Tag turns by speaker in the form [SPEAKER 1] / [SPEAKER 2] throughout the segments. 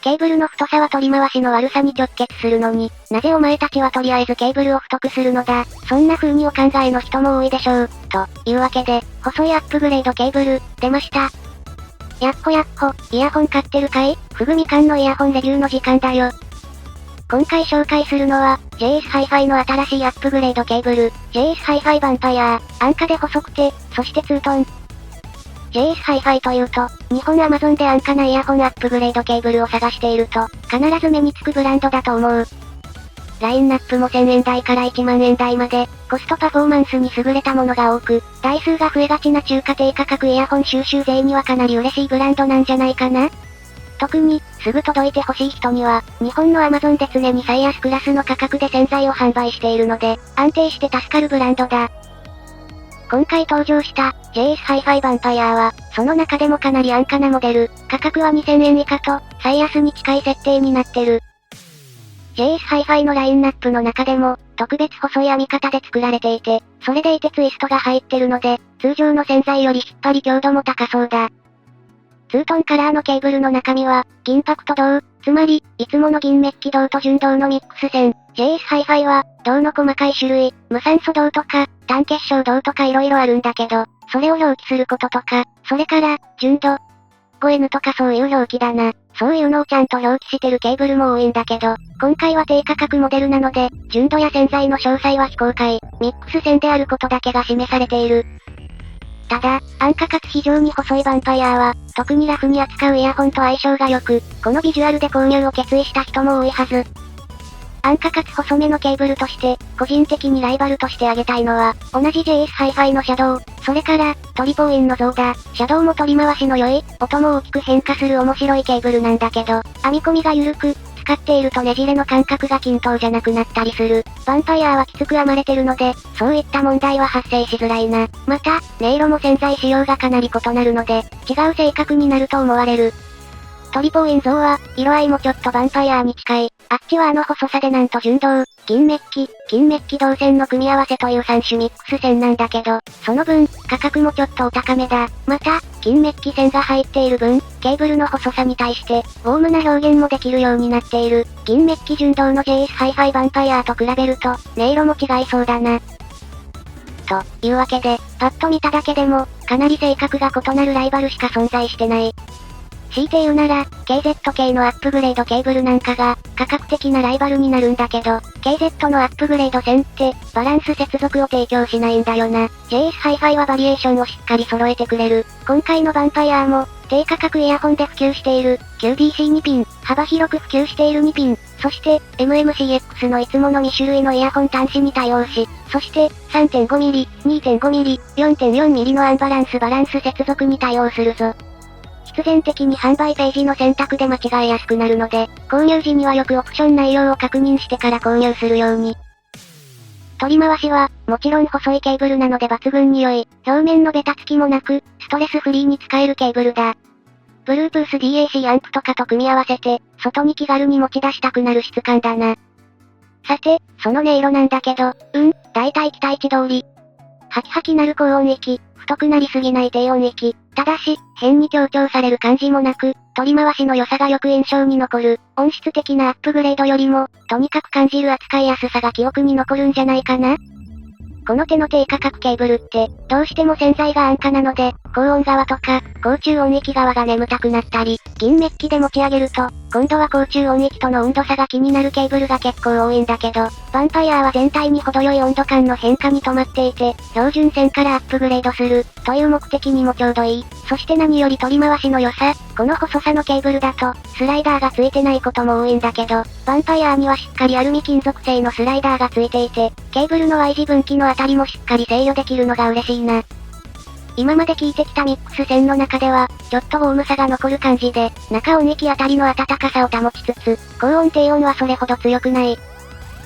[SPEAKER 1] ケーブルの太さは取り回しの悪さに直結するのに、なぜお前たちはとりあえずケーブルを太くするのだ。そんな風にお考えの人も多いでしょう。というわけで、細いアップグレードケーブル、出ました。やっほやっほ、イヤホン買ってるかい？ふぐみかんのイヤホンレビューの時間だよ。今回紹介するのは、JS Hi-Fi の新しいアップグレードケーブル、JS Hi-Fi ヴァンパイア、安価で細くて、そしてツートン。JS Hi-Fi というと、日本 Amazon で安価なイヤホンアップグレードケーブルを探していると、必ず目につくブランドだと思う。ラインナップも1000円台から1万円台まで、コストパフォーマンスに優れたものが多く、台数が増えがちな中華低価格イヤホン収集勢にはかなり嬉しいブランドなんじゃないかな。特に、すぐ届いてほしい人には、日本の Amazon で常に最安クラスの価格で洗剤を販売しているので、安定して助かるブランドだ。今回登場した JS Hi-Fi ヴァンパイアは、その中でもかなり安価なモデル、価格は2000円以下と、最安に近い設定になってる。JS Hi-Fi のラインナップの中でも、特別細い編み方で作られていて、それでいてツイストが入ってるので、通常の洗剤より引っ張り強度も高そうだ。ツートンカラーのケーブルの中身は、銀パクト銅、つまり、いつもの銀メッキ銅と純銅のミックス線。JS Hi-Fi は、銅の細かい種類、無酸素銅とか、単結晶銅とか色々あるんだけど、それを表記することとか、それから、純度。5N とかそういう表記だな。そういうのをちゃんと表記してるケーブルも多いんだけど、今回は低価格モデルなので、純度や洗剤の詳細は非公開、ミックス線であることだけが示されている。ただ、安価かつ非常に細いヴァンパイアは、特にラフに扱うイヤホンと相性が良く、このビジュアルで購入を決意した人も多いはず。安価かつ細めのケーブルとして、個人的にライバルとして挙げたいのは、同じ JS Hi-Fi のシャドウ、それから、トリポーインのゾーダ。シャドウも取り回しの良い、音も大きく変化する面白いケーブルなんだけど、編み込みが緩く、使っているとねじれの感覚が均等じゃなくなったりする。ヴァンパイアはきつく編まれてるので、そういった問題は発生しづらいな。また、音色も洗剤仕様がかなり異なるので、違う性格になると思われる。トリポーイン像は、色合いもちょっとヴァンパイアに近い。あっちはあの細さでなんと純銅、銀メッキ銅線の組み合わせという3種ミックス線なんだけど、その分、価格もちょっとお高めだ。また、金メッキ線が入っている分、ケーブルの細さに対して、ウォームな表現もできるようになっている。銀メッキ純銅の JS Hi-Fi ヴァンパイアと比べると、音色も違いそうだな。というわけで、パッと見ただけでも、かなり性格が異なるライバルしか存在してない。強いて言うなら、KZ のアップグレードケーブルなんかが、価格的なライバルになるんだけど、KZ のアップグレード線って、バランス接続を提供しないんだよな。JS Hi-Fi はバリエーションをしっかり揃えてくれる。今回のヴァンパイアも、低価格イヤホンで普及している、QDC2 ピン、幅広く普及している2ピン、そして、MMCX のいつもの2種類のイヤホン端子に対応し、そして、3.5mm、2.5mm、4.4mm のアンバランス接続に対応するぞ。必然的に販売ページの選択で間違えやすくなるので、購入時にはよくオプション内容を確認してから購入するように。取り回しは、もちろん細いケーブルなので抜群に良い。表面のベタつきもなく、ストレスフリーに使えるケーブルだ。Bluetooth DAC アンプとかと組み合わせて、外に気軽に持ち出したくなる質感だな。さて、その音色なんだけど、大体期待値通り。ハキハキなる高音域、太くなりすぎない低音域。ただし、変に強調される感じもなく、取り回しの良さがよく印象に残る。音質的なアップグレードよりも、とにかく感じる扱いやすさが記憶に残るんじゃないかな。この手の低価格ケーブルって、どうしても洗剤が安価なので、高音側とか、高中音域側が眠たくなったり、銀メッキで持ち上げると、今度は高中音域との温度差が気になるケーブルが結構多いんだけど、ヴァンパイアは全体に程よい温度感の変化に止まっていて、標準線からアップグレードする、という目的にもちょうどいい。そして何より取り回しの良さ、この細さのケーブルだと、スライダーがついてないことも多いんだけど、ヴァンパイアにはしっかりアルミ金属製のスライダーがついていて、ケーブルの Y 字分岐のあたりもしっかり制御できるのが嬉しいな。今まで聞いてきたミックス線の中では、ちょっとウォームさが残る感じで、中音域あたりの温かさを保ちつつ、高音低音はそれほど強くない。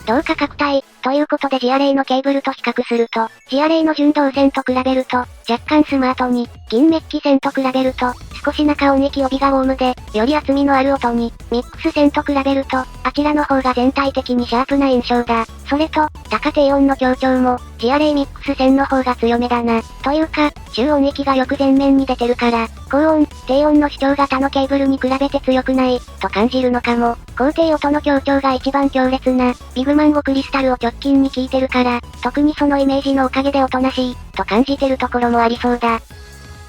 [SPEAKER 1] 同価格帯、ということでジアレイのケーブルと比較すると、ジアレイの純銅線と比べると、若干スマートに、銀メッキ線と比べると、少し中音域帯がウォームで、より厚みのある音に、ミックス線と比べると、あちらの方が全体的にシャープな印象だ。それと、高低音の強調も、ジアレイミックス線の方が強めだな。というか、中音域がよく前面に出てるから、高音、低音の主張が他のケーブルに比べて強くない、と感じるのかも。高低音の強調が一番強烈な、ビグマンゴクリスタルを直近に効いてるから、特にそのイメージのおかげでおとなしい、と感じてるところもありそうだ。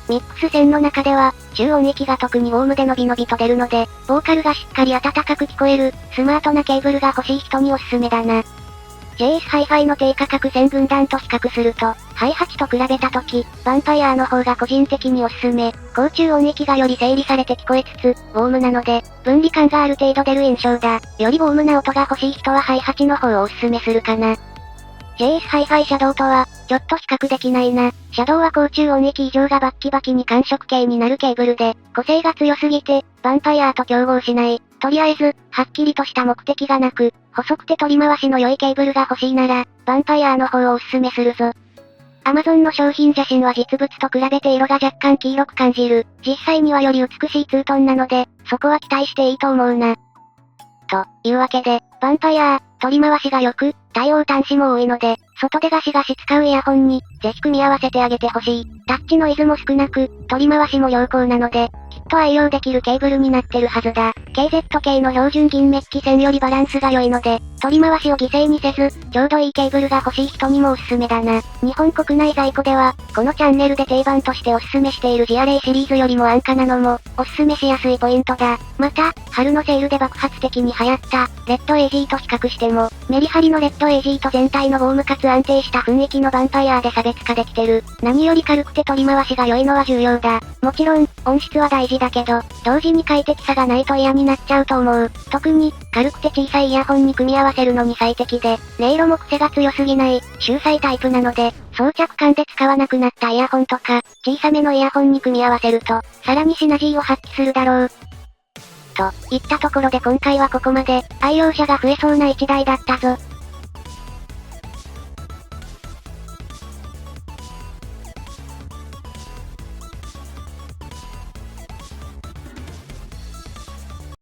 [SPEAKER 1] ミックス線の中では、中音域が特にウォームで伸び伸びと出るので、ボーカルがしっかり温かく聞こえる、スマートなケーブルが欲しい人におすすめだな。JS ハイファイの低価格線軍団と比較すると、ハイ8と比べた時、ヴァンパイアの方が個人的におすすめ。高中音域がより整理されて聞こえつつ、ウォームなので、分離感がある程度出る印象だ。よりウォームな音が欲しい人はハイ8の方をおすすめするかな。JS ハイファイシャドウとは、ちょっと比較できないな。シャドウは高中音域以上がバッキバキに感触系になるケーブルで、個性が強すぎて、ヴァンパイアと競合しない。とりあえず、はっきりとした目的がなく、細くて取り回しの良いケーブルが欲しいなら、ヴァンパイアの方をおすすめするぞ。Amazon の商品写真は実物と比べて色が若干黄色く感じる。実際にはより美しいツートンなので、そこは期待していいと思うな。というわけで、ヴァンパイア、取り回しが良く、対応端子も多いので、外でガシガシ使うイヤホンに、ぜひ組み合わせてあげてほしい。タッチノイズも少なく、取り回しも良好なので、きっと愛用できるケーブルになってるはずだ。KZK の標準銀メッキ線よりバランスが良いので、取り回しを犠牲にせず、ちょうどいいケーブルが欲しい人にもおすすめだな。日本国内在庫では、このチャンネルで定番としておすすめしているジアレイシリーズよりも安価なのも、おすすめしやすいポイントだ。また、春のセールで爆発的に流行った、レッド AG と比較しても、メリハリのレッド AG と全体のウォームかつ安定した雰囲気のヴァンパイアで差別化できてる。何より軽くて取り回しが良いのは重要だ。もちろん、音質は大事だけど、同時に快適さがないと嫌になっちゃうと思う。特に、軽くて小さいイヤホンに組み合わせるのに最適で、音色も癖が強すぎない、秀才タイプなので、装着感で使わなくなったイヤホンとか、小さめのイヤホンに組み合わせると、さらにシナジーを発揮するだろう。といったところで今回はここまで、愛用者が増えそうな一台だったぞ。